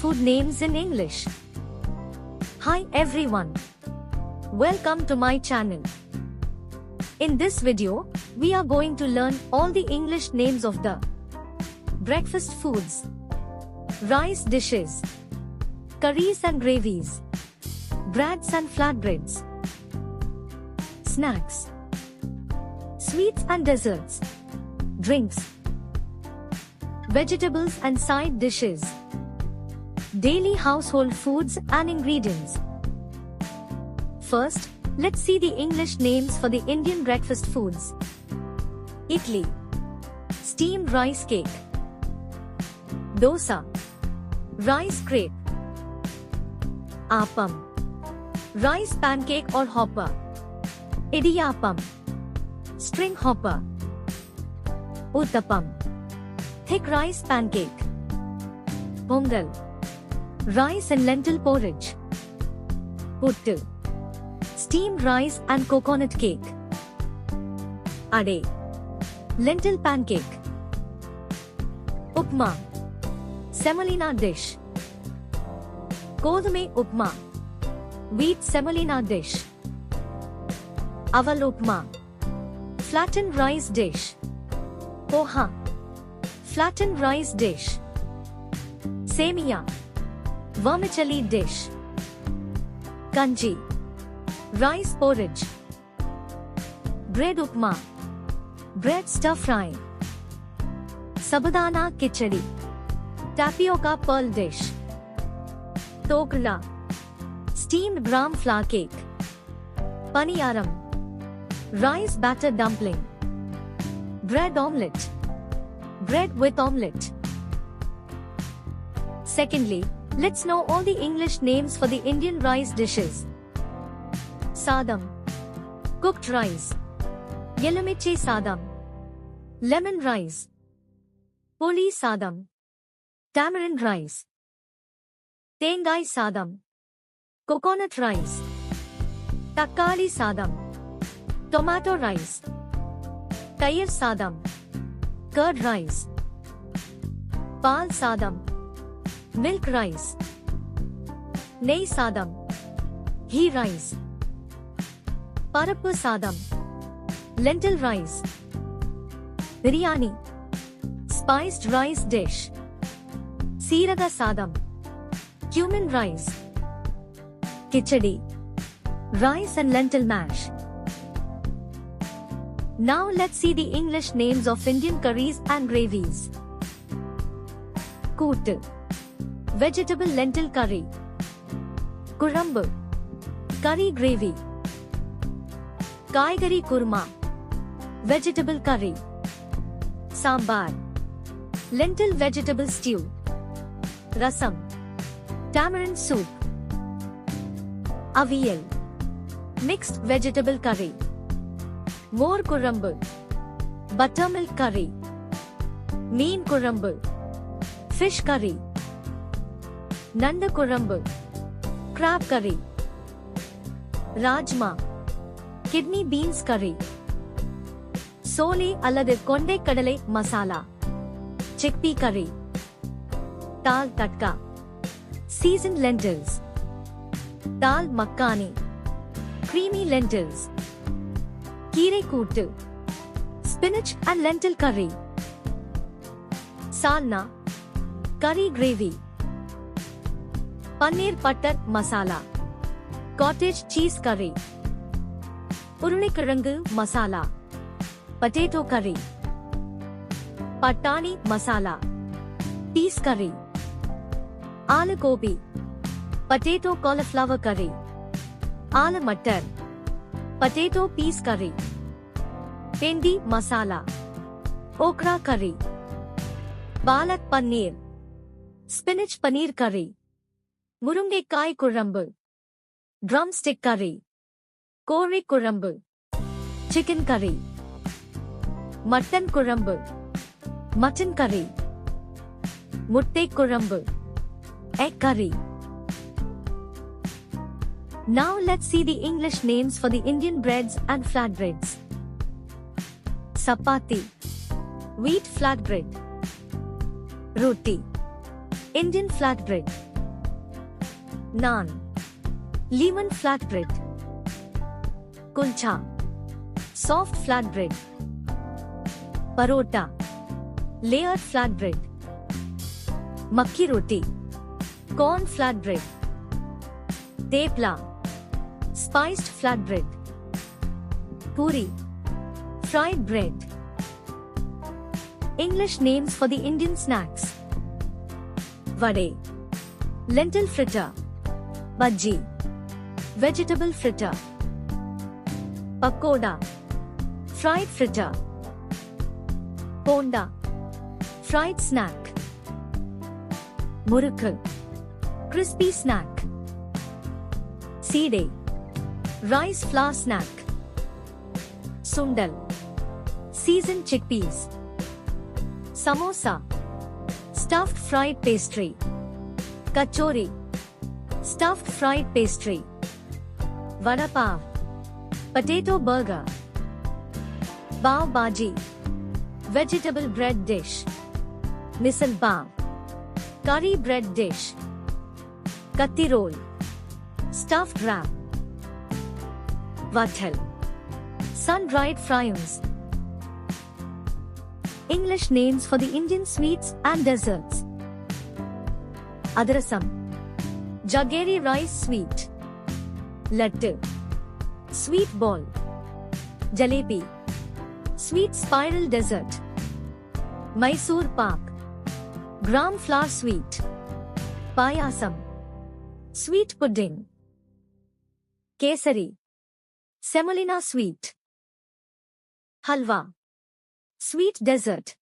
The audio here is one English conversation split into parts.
food names in English. Hi everyone. Welcome to my channel. In this video, we are going to learn all the English names of the breakfast foods, rice dishes, curries and gravies, breads and flatbreads, snacks, sweets and desserts, drinks, vegetables and side dishes, daily household foods and ingredients. First, let's see the English names for the Indian breakfast foods. Idli, steamed rice cake. Dosa, rice crepe. Appam, rice pancake or hopper. Idiyappam, string hopper. Uttapam, thick rice pancake. Pongal, rice and lentil porridge. Puttu, steamed rice and coconut cake. Ade, lentil pancake. Upma, semolina dish. Godume upma, wheat semolina dish. Aval upma, flattened rice dish. Poha, flattened rice dish. Semia, vermicelli dish. Kanji, rice porridge. Bread upma, bread stir fry. Sabudana khichdi, tapioca pearl dish. Tokla, steamed gram flour cake. Paniyaram, rice batter dumpling. Bread omelette, bread with omelette. Secondly, let's know all the English names for the Indian rice dishes. Sadam, cooked rice. Yelumiche sadam, lemon rice. Puli sadam, tamarind rice. Tengai sadam, coconut rice. Takkali sadam, tomato rice. Tayir sadam, curd rice. Pal sadam, milk rice. Ney sadam, ghee rice. Parappu sadam, lentil rice. Biryani, spiced rice dish. Siraga sadam, cumin rice. Khichdi, rice and lentil mash. Now let's see the English names of Indian curries and gravies. Kootu, vegetable lentil curry. Kurambu, curry gravy. Kaigari kurma, vegetable curry. Sambar, lentil vegetable stew. Rasam, tamarind soup. Aviyal, mixed vegetable curry. More kurambu, buttermilk curry. Meen kurambu, fish curry. Nanda kurambu, crab curry. Rajma, kidney beans curry. Sole alladu konde kadale masala. Chickpea curry. Dal tatka, seasoned lentils. Dal makhani, creamy lentils. Keere kootu, spinach and lentil curry. Salna, curry gravy. Paneer butter masala, cottage cheese curry. Urulikarangu masala, potato curry. Patani masala, peas curry. Aloo gobi, potato cauliflower curry. Aloo matar, potato peas curry. Pendi masala, okra curry. Balak paneer, spinach paneer curry. Murungekai kurambu, drumstick curry. Kore kurambu, chicken curry. Mutton kurambu, mutton curry. Mutte kurambu, egg curry. Now let's see the English names for the Indian breads and flatbreads. Chapati, wheat flatbread. Roti, Indian flatbread. naan, lemon flatbread, kulcha, soft flatbread, parota, layered flatbread, makki roti, corn flatbread, tepla, spiced flatbread, puri, fried bread. English names for the Indian snacks: vade, lentil fritter, bhaji, vegetable fritter, pakoda, fried fritter, ponda, fried snack, murukku, crispy snack, seede, rice flour snack, sundal, seasoned chickpeas, samosa, stuffed fried pastry, kachori, stuffed fried pastry, vada pav, potato burger, pav bhaji, vegetable bread dish, misal pav, curry bread dish, katti roll, stuffed wrap, vathal, sun-dried fryings. English names for the Indian sweets and desserts: adrasam, jaggery rice sweet, lattu, sweet ball, jalebi, sweet spiral dessert, Mysore pak, gram flour sweet, payasam, sweet pudding, kesari, semolina sweet, halwa, sweet dessert,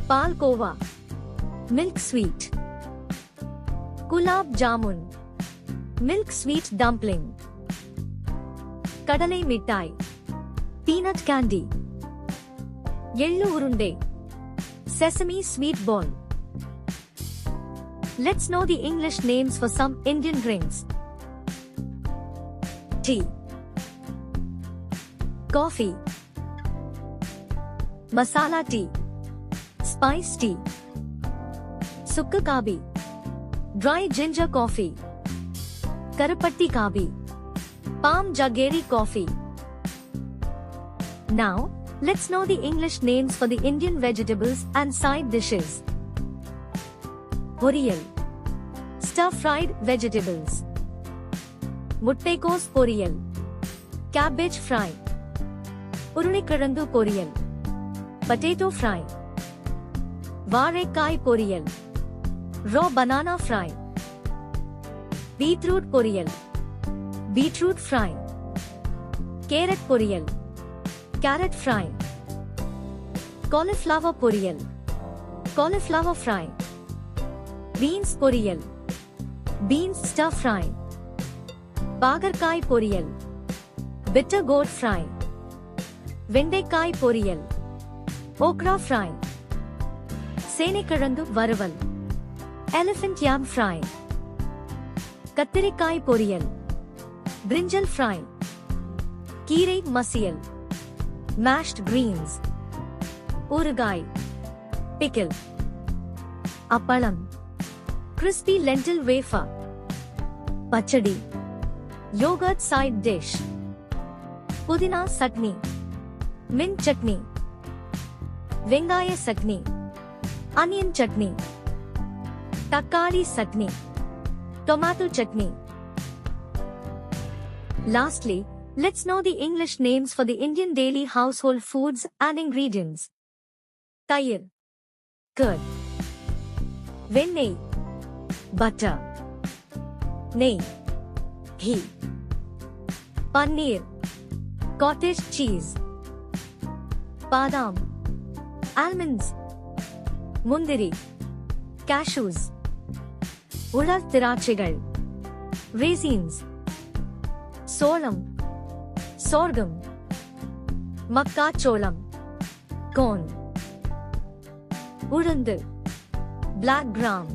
palkova, milk sweet, gulab jamun, milk sweet dumpling, kadalai mithai, peanut candy, yellu urunde, sesame sweet ball. Let's know the English names for some Indian drinks: tea, coffee, masala tea, spice tea, sukka kabi, dry ginger coffee, karapatti kabi, palm jaggery coffee. Now, let's know the English names for the Indian vegetables and side dishes: poriyal, stir-fried vegetables, muttekos poriyal, cabbage fry, urunekkirangu poriyal, potato fry, varekkai poriyal, raw banana fry, beetroot poriyal, beetroot fry, carrot poriyal, carrot fry, cauliflower poriyal, cauliflower fry, beans poriyal, beans stir fry, bagarkai poriyal, bitter gourd fry, vendekkai poriyal, okra fry, senekkirangu varaval, elephant yam fry, kattirikkai poriyal, brinjal fry, keerai masiyal, mashed greens, oorugai, pickle, appalam, crispy lentil wafer, pachadi, yogurt side dish, pudina chutney, mint chutney, vengaya chutney, onion chutney, takkali chutney, tomato chutney. Lastly, let's know the English names for the Indian daily household foods and ingredients: tayir, curd, vennai, butter, neigh, ghee, paneer, cottage cheese, badam, almonds, mundiri, cashews, உலர் திராட்சைகள், raisins, சோளம், sorghum, மக்காச்சோளம், corn, உளுந்து, black gram,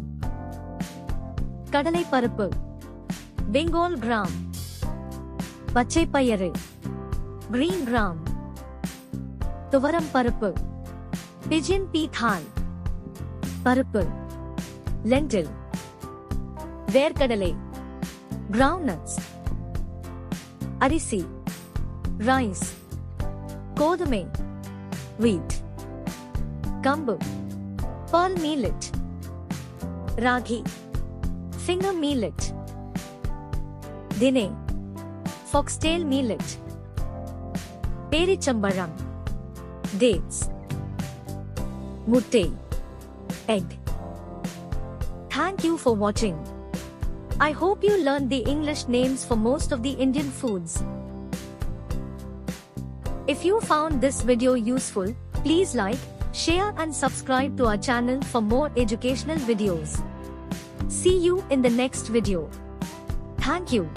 கடலை பருப்பு, bengal gram, பச்சை பயறு, green gram, துவரம் பருப்பு, pigeon pea thal, பருப்பு, lentil, Verkadalai, groundnuts. Arisi, rice. Kodame, wheat. Kambu, pearl millet. Ragi, finger millet. Dine, foxtail millet. Perichambaram, dates. Mutte, egg. Thank you for watching. I hope you learned the English names for most of the Indian foods. If you found this video useful, please like, share and subscribe to our channel for more educational videos. See you in the next video. Thank you.